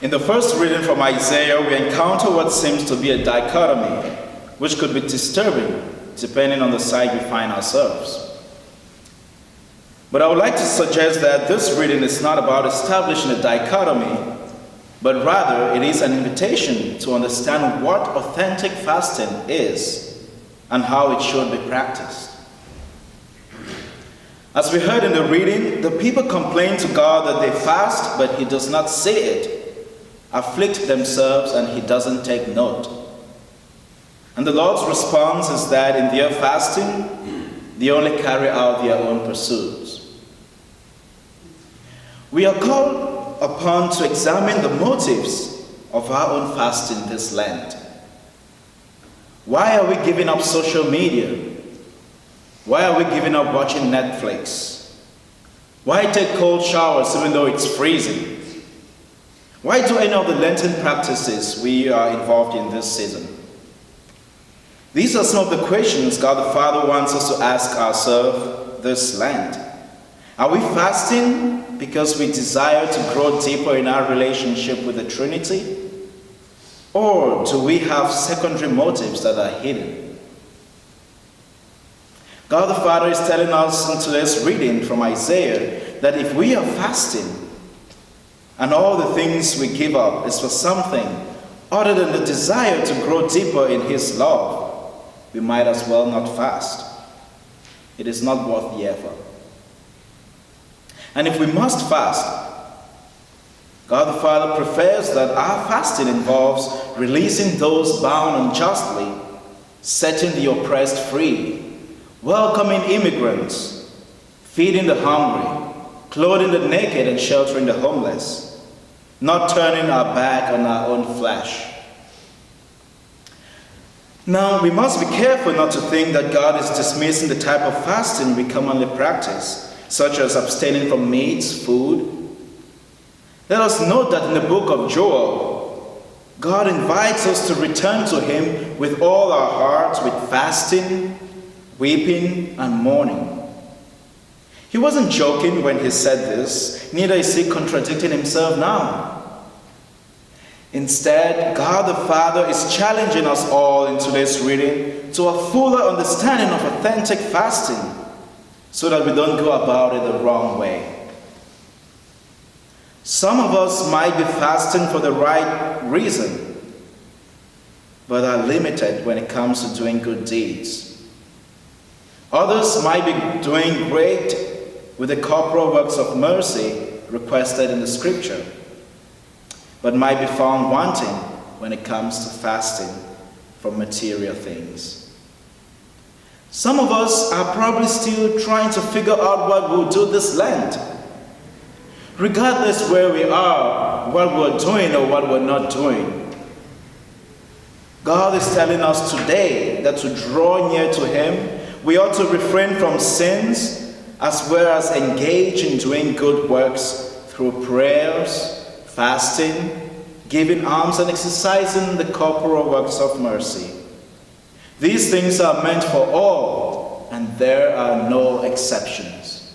In the first reading from Isaiah, we encounter what seems to be a dichotomy, which could be disturbing depending on the side we find ourselves. But I would like to suggest that this reading is not about establishing a dichotomy, but rather it is an invitation to understand what authentic fasting is and how it should be practiced. As we heard in the reading, the people complain to God that they fast, but he does not see it, afflict themselves, and he doesn't take note. And the Lord's response is that in their fasting, they only carry out their own pursuits. We are called upon to examine the motives of our own fasting this Lent. Why are we giving up social media? Why are we giving up watching Netflix? Why take cold showers even though it's freezing? Why do any of the Lenten practices we are involved in this season? These are some of the questions God the Father wants us to ask ourselves this Lent. Are we fasting because we desire to grow deeper in our relationship with the Trinity? Or do we have secondary motives that are hidden? God the Father is telling us in today's reading from Isaiah that if we are fasting and all the things we give up is for something other than the desire to grow deeper in His love, we might as well not fast. It is not worth the effort. And if we must fast, God the Father prefers that our fasting involves releasing those bound unjustly, setting the oppressed free, welcoming immigrants, feeding the hungry, clothing the naked and sheltering the homeless, not turning our back on our own flesh. Now, we must be careful not to think that God is dismissing the type of fasting we commonly practice, such as abstaining from meats, food. Let us note that in the book of Joel, God invites us to return to Him with all our hearts, with fasting, weeping, and mourning. He wasn't joking when he said this, neither is he contradicting himself now. Instead, God the Father is challenging us all in today's reading to a fuller understanding of authentic fasting so that we don't go about it the wrong way. Some of us might be fasting for the right reason, but are limited when it comes to doing good deeds. Others might be doing great with the corporal works of mercy requested in the Scripture, but might be found wanting when it comes to fasting from material things. Some of us are probably still trying to figure out what we'll do this Lent. Regardless where we are, what we're doing or what we're not doing, God is telling us today that to draw near to Him, we ought to refrain from sins as well as engage in doing good works through prayers, fasting, giving alms, and exercising the corporal works of mercy. These things are meant for all, and there are no exceptions.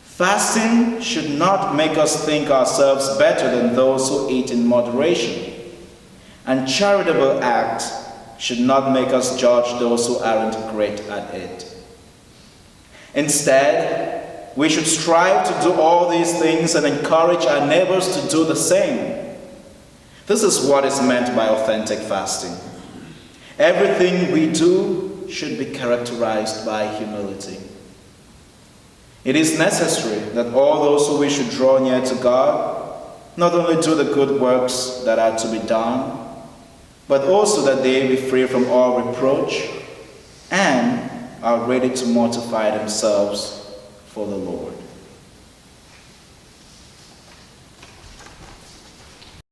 Fasting should not make us think ourselves better than those who eat in moderation, and charitable acts should not make us judge those who aren't great at it. Instead, we should strive to do all these things and encourage our neighbors to do the same. This is what is meant by authentic fasting. Everything we do should be characterized by humility. It is necessary that all those who wish to draw near to God not only do the good works that are to be done, but also that they be free from all reproach and are ready to mortify themselves for the Lord.